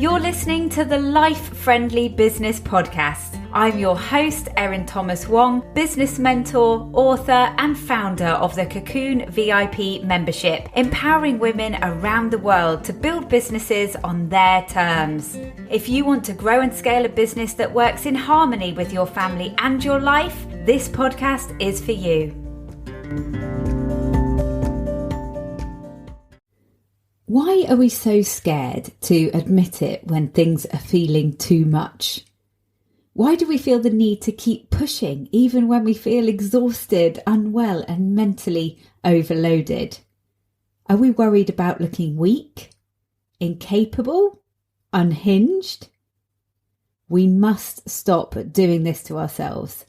You're listening to the Life Friendly Business Podcast. I'm your host, Erin Thomas Wong, business mentor, author, and founder of the Cocoon VIP membership, empowering women around the world to build businesses on their terms. If you want to grow and scale a business that works in harmony with your family and your life, this podcast is for you. Why are we so scared to admit it when things are feeling too much? Why do we feel the need to keep pushing even when we feel exhausted, unwell, and mentally overloaded? Are we worried about looking weak, incapable, unhinged? We must stop doing this to ourselves.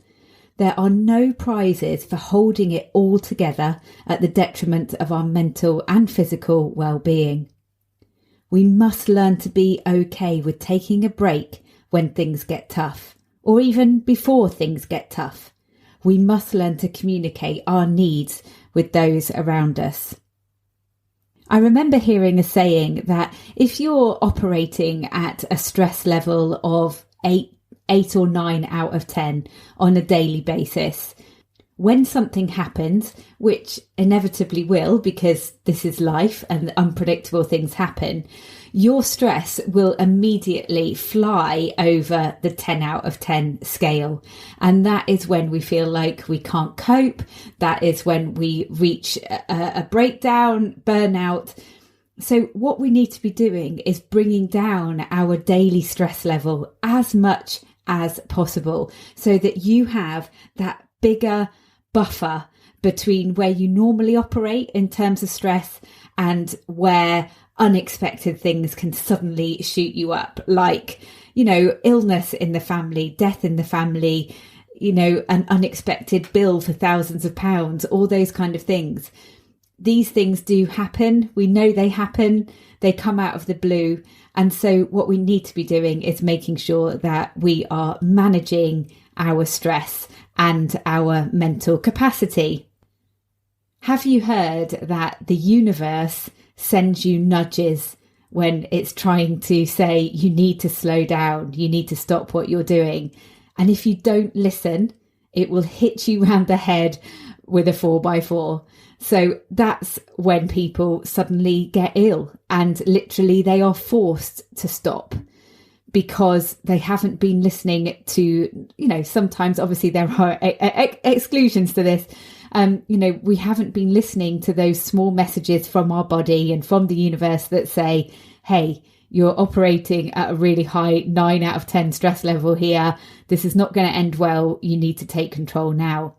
There are no prizes for holding it all together at the detriment of our mental and physical well-being. We must learn to be okay with taking a break when things get tough, or even before things get tough. We must learn to communicate our needs with those around us. I remember hearing a saying that if you're operating at a stress level of 8 or 9 out of 10 on a daily basis, when something happens, which inevitably will because this is life and unpredictable things happen, your stress will immediately fly over the 10 out of 10 scale. And that is when we feel like we can't cope. That is when we reach a breakdown, burnout. So what we need to be doing is bringing down our daily stress level as much as possible so that you have that bigger buffer between where you normally operate in terms of stress and where unexpected things can suddenly shoot you up, like, illness in the family, death in the family, an unexpected bill for thousands of pounds, all those kind of things. These things do happen. We know they happen. They come out of the blue. And so what we need to be doing is making sure that we are managing our stress and our mental capacity. Have you heard that the universe sends you nudges when it's trying to say you need to slow down, you need to stop what you're doing? And if you don't listen, it will hit you round the head with a 4x4. So that's when people suddenly get ill and literally they are forced to stop because they haven't been listening to, sometimes obviously there are exclusions to this. We haven't been listening to those small messages from our body and from the universe that say, hey, you're operating at a really high 9 out of 10 stress level here. This is not going to end well. You need to take control now.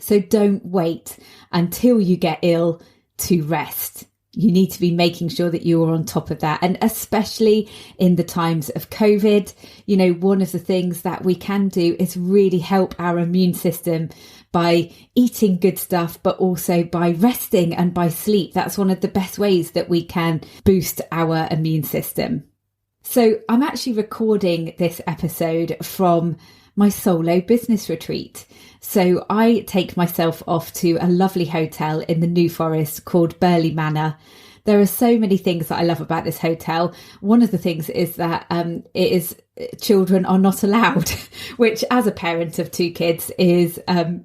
So don't wait until you get ill to rest. You need to be making sure that you are on top of that. And especially in the times of COVID, one of the things that we can do is really help our immune system by eating good stuff, but also by resting and by sleep. That's one of the best ways that we can boost our immune system. So I'm actually recording this episode from my solo business retreat. So I take myself off to a lovely hotel in the New Forest called Burley Manor. There are so many things that I love about this hotel. One of the things is that children are not allowed, which as a parent of 2 kids is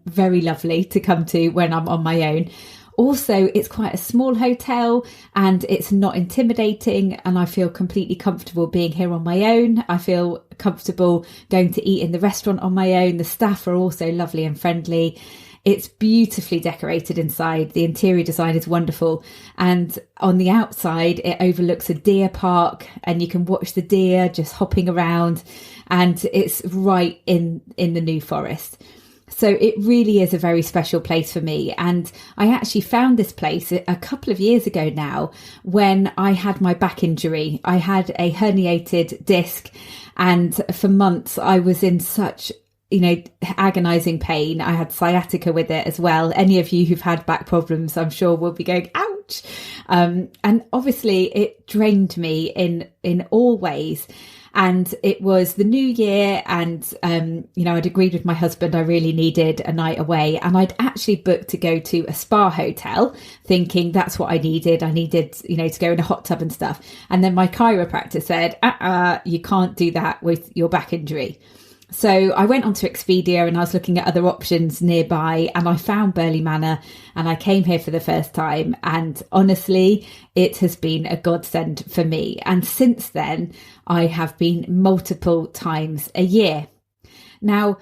very lovely to come to when I'm on my own. Also, it's quite a small hotel and it's not intimidating, and I feel completely comfortable being here on my own. I feel comfortable going to eat in the restaurant on my own. The staff are also lovely and friendly. It's beautifully decorated inside. The interior design is wonderful. And on the outside, it overlooks a deer park and you can watch the deer just hopping around. And it's right in the New Forest. So it really is a very special place for me. And I actually found this place a couple of years ago now when I had my back injury. I had a herniated disc and for months I was in such agonizing pain. I had sciatica with it as well. Any of you who've had back problems, I'm sure will be going, ouch. ouch. And obviously it drained me in all ways. And it was the new year and, I'd agreed with my husband I really needed a night away, and I'd actually booked to go to a spa hotel thinking that's what I needed. I needed, to go in a hot tub and stuff. And then my chiropractor said, you can't do that with your back injury. So I went onto Expedia and I was looking at other options nearby, and I found Burley Manor, and I came here for the first time. And honestly, it has been a godsend for me. And since then, I have been multiple times a year. Now,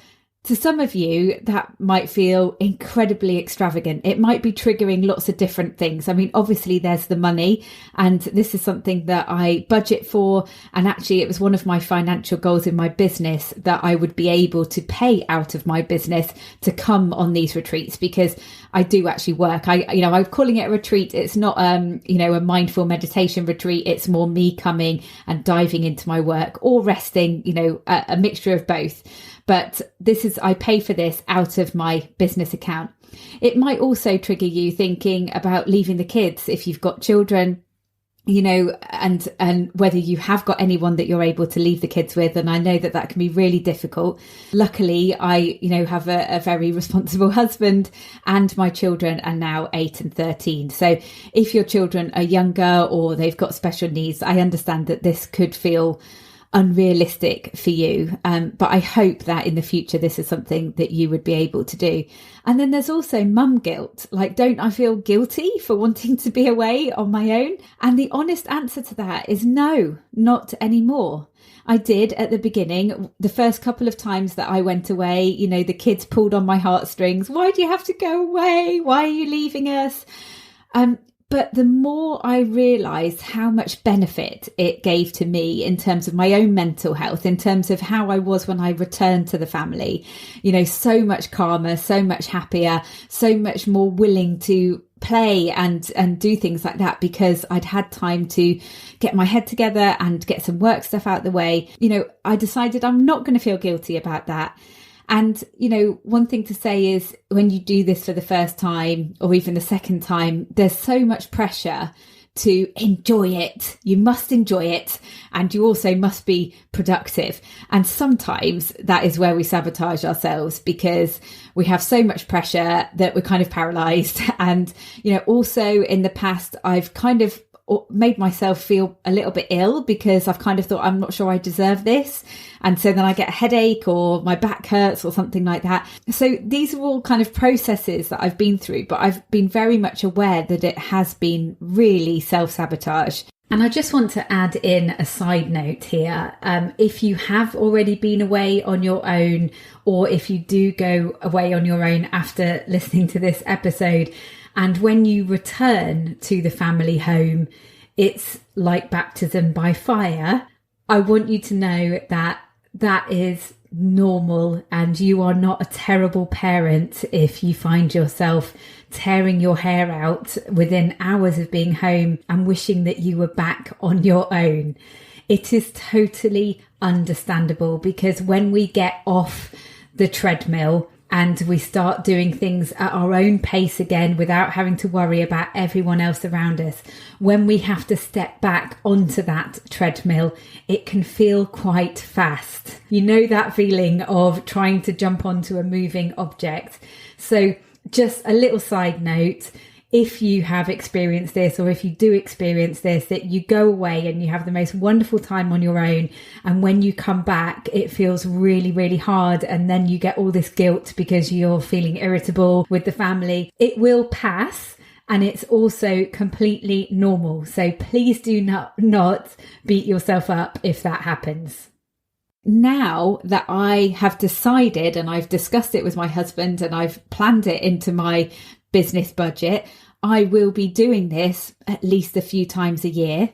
to some of you, that might feel incredibly extravagant. It might be triggering lots of different things. I mean, obviously there's the money, and this is something that I budget for. And actually it was one of my financial goals in my business that I would be able to pay out of my business to come on these retreats, because I do actually work. I'm calling it a retreat. It's not, a mindful meditation retreat. It's more me coming and diving into my work or resting, a mixture of both. But I pay for this out of my business account. It might also trigger you thinking about leaving the kids if you've got children, and whether you have got anyone that you're able to leave the kids with. And I know that can be really difficult. Luckily, I, have a very responsible husband, and my children are now 8 and 13. So if your children are younger or they've got special needs, I understand that this could feel unrealistic for you. But I hope that in the future, this is something that you would be able to do. And then there's also mum guilt. Like, don't I feel guilty for wanting to be away on my own? And the honest answer to that is no, not anymore. I did at the beginning. The first couple of times that I went away, the kids pulled on my heartstrings. Why do you have to go away? Why are you leaving us? But the more I realised how much benefit it gave to me in terms of my own mental health, in terms of how I was when I returned to the family, so much calmer, so much happier, so much more willing to play and do things like that, because I'd had time to get my head together and get some work stuff out the way. I decided I'm not going to feel guilty about that. And, one thing to say is when you do this for the first time or even the second time, there's so much pressure to enjoy it. You must enjoy it. And you also must be productive. And sometimes that is where we sabotage ourselves, because we have so much pressure that we're kind of paralyzed. And, also in the past, I've kind of made myself feel a little bit ill because I've kind of thought, I'm not sure I deserve this. And so then I get a headache or my back hurts or something like that. So these are all kind of processes that I've been through, but I've been very much aware that it has been really self-sabotage. And I just want to add in a side note here. If you have already been away on your own, or if you do go away on your own after listening to this episode, and when you return to the family home, it's like baptism by fire, I want you to know that that is normal, and you are not a terrible parent if you find yourself tearing your hair out within hours of being home and wishing that you were back on your own. It is totally understandable, because when we get off the treadmill and we start doing things at our own pace again without having to worry about everyone else around us, when we have to step back onto that treadmill, it can feel quite fast. You know that feeling of trying to jump onto a moving object. So just a little side note, if you have experienced this, or if you do experience this, that you go away and you have the most wonderful time on your own, and when you come back it feels really, really hard, and then you get all this guilt because you're feeling irritable with the family, it will pass. And it's also completely normal. So please do not beat yourself up if that happens. Now that I have decided, and I've discussed it with my husband, and I've planned it into my business budget, I will be doing this at least a few times a year.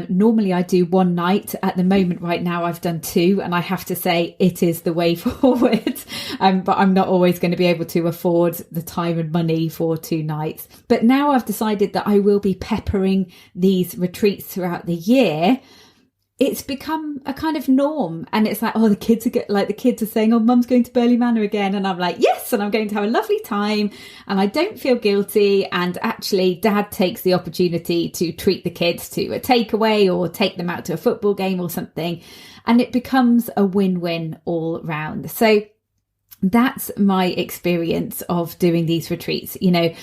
Normally I do one night. At the moment right now I've done two, and I have to say it is the way forward. But I'm not always going to be able to afford the time and money for 2 nights. But now I've decided that I will be peppering these retreats throughout the year it's become a kind of norm. And it's like, oh, the kids are saying, oh, mum's going to Burley Manor again. And I'm like, yes, and I'm going to have a lovely time. And I don't feel guilty. And actually, dad takes the opportunity to treat the kids to a takeaway or take them out to a football game or something. And it becomes a win-win all round. So that's my experience of doing these retreats. You know,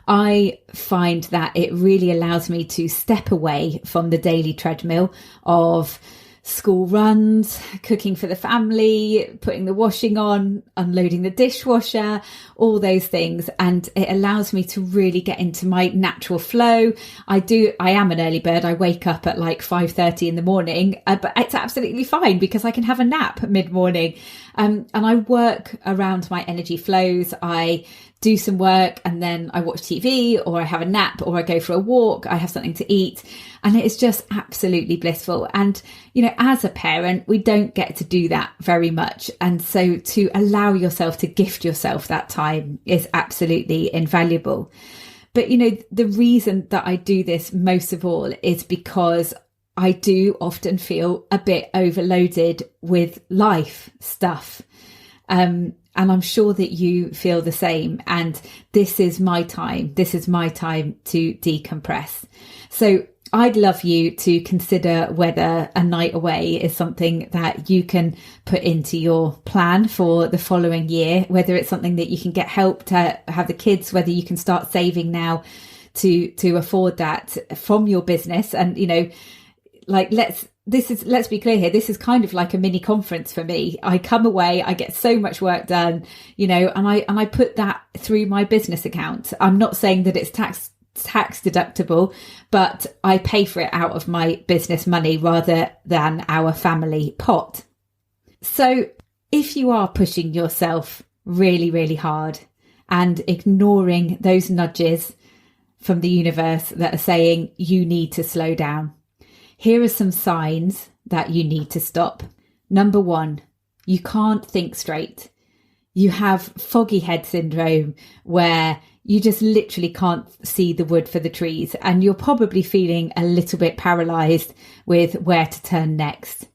I find that it really allows me to step away from the daily treadmill of school runs, cooking for the family, putting the washing on, unloading the dishwasher, all those things. And it allows me to really get into my natural flow. I am an early bird. I wake up at like 5:30 in the morning, but it's absolutely fine because I can have a nap mid-morning. And I work around my energy flows. I do some work and then I watch TV, or I have a nap, or I go for a walk. I have something to eat, and it is just absolutely blissful. And, you know, as a parent, we don't get to do that very much. And so to allow yourself to gift yourself that time is absolutely invaluable. But, you know, the reason that I do this most of all is because I do often feel a bit overloaded with life stuff. And I'm sure that you feel the same. And this is my time. This is my time to decompress. So I'd love you to consider whether a night away is something that you can put into your plan for the following year, whether it's something that you can get help to have the kids, whether you can start saving now to afford that from your business. And, you know, like, let's be clear here. This is kind of like a mini conference for me. I come away, I get so much work done, you know, and I put that through my business account. I'm not saying that it's tax deductible, but I pay for it out of my business money rather than our family pot. So if you are pushing yourself really, really hard and ignoring those nudges from the universe that are saying you need to slow down, here are some signs that you need to stop. Number 1, you can't think straight. You have foggy head syndrome, where you just literally can't see the wood for the trees, and you're probably feeling a little bit paralyzed with where to turn next.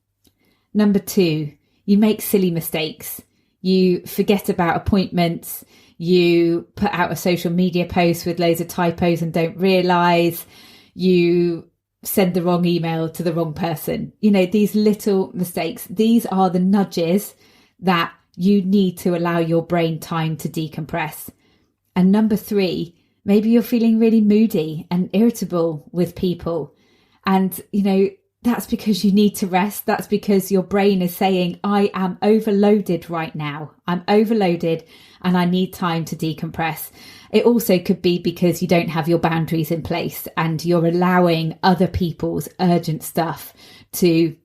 Number 2, you make silly mistakes. You forget about appointments. You put out a social media post with loads of typos and don't realize. You send the wrong email to the wrong person. You know, these little mistakes, these are the nudges that you need to allow your brain time to decompress. And number 3, maybe you're feeling really moody and irritable with people. And, you know, that's because you need to rest. That's because your brain is saying, I am overloaded right now. I'm overloaded and I need time to decompress. It also could be because you don't have your boundaries in place and you're allowing other people's urgent stuff to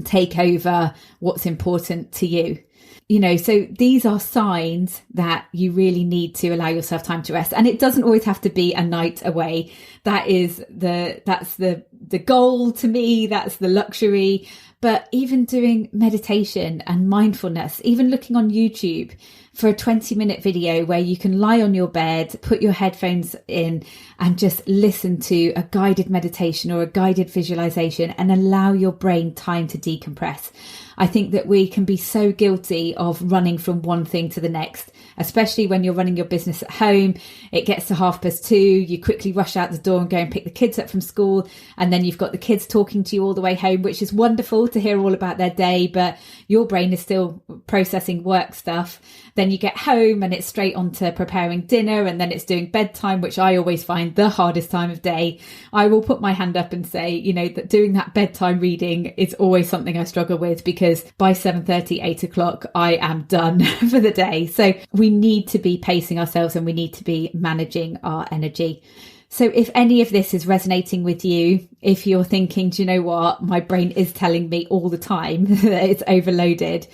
take over what's important to you. You know, so these are signs that you really need to allow yourself time to rest. And it doesn't always have to be a night away. That's the goal to me. That's the luxury. But even doing meditation and mindfulness, even looking on YouTube for a 20-minute video where you can lie on your bed, put your headphones in and just listen to a guided meditation or a guided visualization and allow your brain time to decompress. I think that we can be so guilty of running from one thing to the next, especially when you're running your business at home. It gets to 2:30, you quickly rush out the door and go and pick the kids up from school. And then you've got the kids talking to you all the way home, which is wonderful to hear all about their day, but your brain is still processing work stuff. Then you get home and it's straight on to preparing dinner, and then it's doing bedtime, which I always find the hardest time of day. I will put my hand up and say, you know, that doing that bedtime reading is always something I struggle with, because by 7:30, 8 o'clock, I am done for the day. So we need to be pacing ourselves and we need to be managing our energy. So if any of this is resonating with you, if you're thinking, do you know what, my brain is telling me all the time that it's overloaded,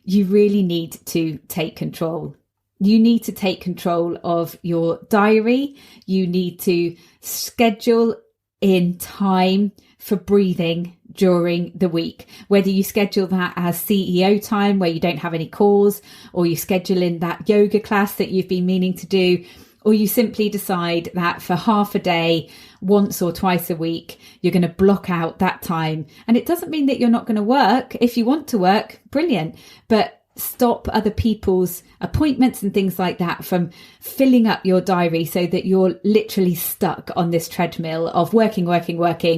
you really need to take control. You need to take control of your diary. You need to schedule in time for breathing during the week, whether you schedule that as CEO time where you don't have any calls, or you schedule in that yoga class that you've been meaning to do, Or you simply decide that for half a day, once or twice a week, you're going to block out that time. And it doesn't mean that you're not going to work. If you want to work, brilliant. But stop other people's appointments and things like that from filling up your diary so that you're literally stuck on this treadmill of working,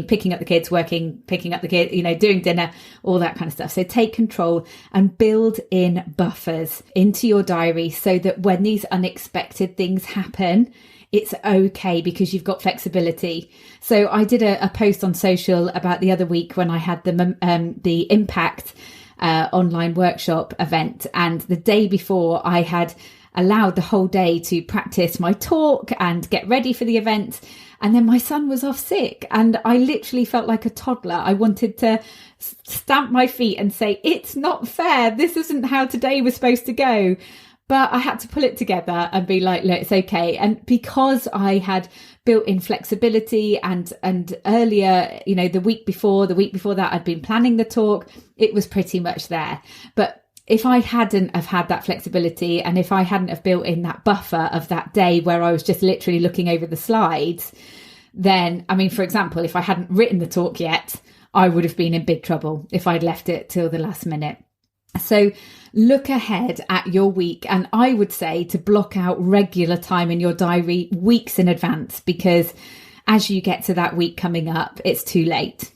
picking up the kids, picking up the kids, doing dinner, all that kind of stuff. So take control and build in buffers into your diary so that when these unexpected things happen, it's okay because you've got flexibility. So I did a post on social about the other week when I had the Impact online workshop event, and the day before I had allowed the whole day to practice my talk and get ready for the event, and then my son was off sick and I literally felt like a toddler. I wanted to stamp my feet and say, it's not fair, this isn't how today was supposed to go. But I had to pull it together and be like, look, it's okay. And because I had built in flexibility and earlier, the week before that, I'd been planning the talk, it was pretty much there. But if I hadn't have had that flexibility, and if I hadn't have built in that buffer of that day where I was just literally looking over the slides, then, for example, if I hadn't written the talk yet, I would have been in big trouble if I'd left it till the last minute. So look ahead at your week, and I would say to block out regular time in your diary weeks in advance, because as you get to that week coming up, it's too late.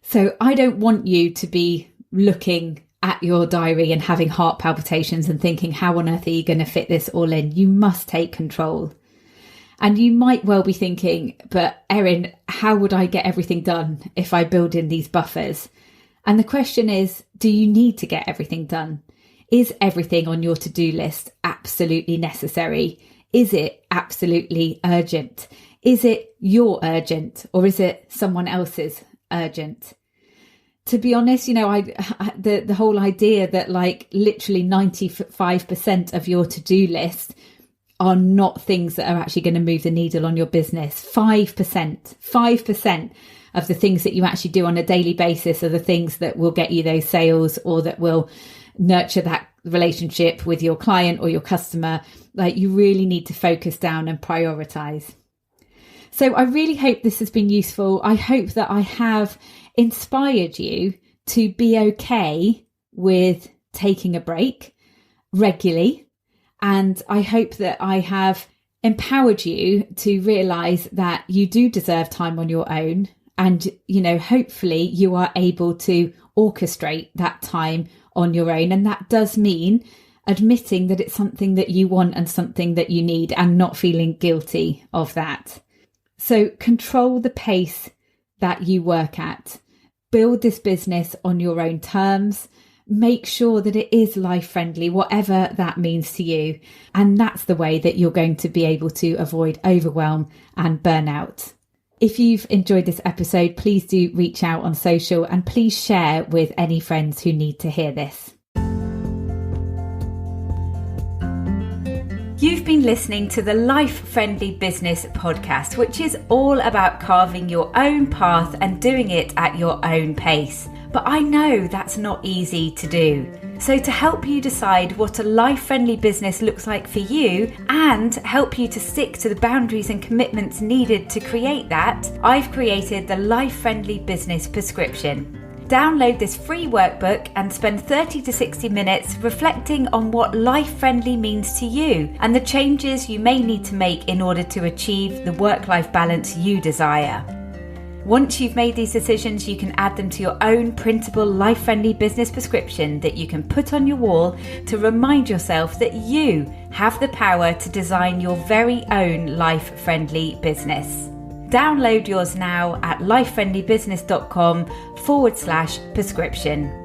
So I don't want you to be looking at your diary and having heart palpitations and thinking, how on earth are you going to fit this all in? You must take control. And you might well be thinking, but Erin, how would I get everything done if I build in these buffers? And the question is, do you need to get everything done? Is everything on your to-do list absolutely necessary? Is it absolutely urgent? Is it your urgent, or is it someone else's urgent? To be honest, the whole idea that literally 95% of your to-do list are not things that are actually going to move the needle on your business. 5% of the things that you actually do on a daily basis are the things that will get you those sales, or that will nurture that relationship with your client or your customer. You really need to focus down and prioritise. So I really hope this has been useful. I hope that I have inspired you to be okay with taking a break regularly. And I hope that I have empowered you to realise that you do deserve time on your own. And, hopefully you are able to orchestrate that time on your own. And that does mean admitting that it's something that you want and something that you need, and not feeling guilty of that. So control the pace that you work at. Build this business on your own terms. Make sure that it is life friendly, whatever that means to you. And that's the way that you're going to be able to avoid overwhelm and burnout. If you've enjoyed this episode, please do reach out on social, and please share with any friends who need to hear this. You've been listening to the Life Friendly Business Podcast, which is all about carving your own path and doing it at your own pace. But I know that's not easy to do. So to help you decide what a life-friendly business looks like for you, and help you to stick to the boundaries and commitments needed to create that, I've created the Life Friendly Business Prescription. Download this free workbook and spend 30 to 60 minutes reflecting on what life-friendly means to you and the changes you may need to make in order to achieve the work-life balance you desire. Once you've made these decisions, you can add them to your own printable life-friendly business prescription that you can put on your wall to remind yourself that you have the power to design your very own life-friendly business. Download yours now at lifefriendlybusiness.com/prescription.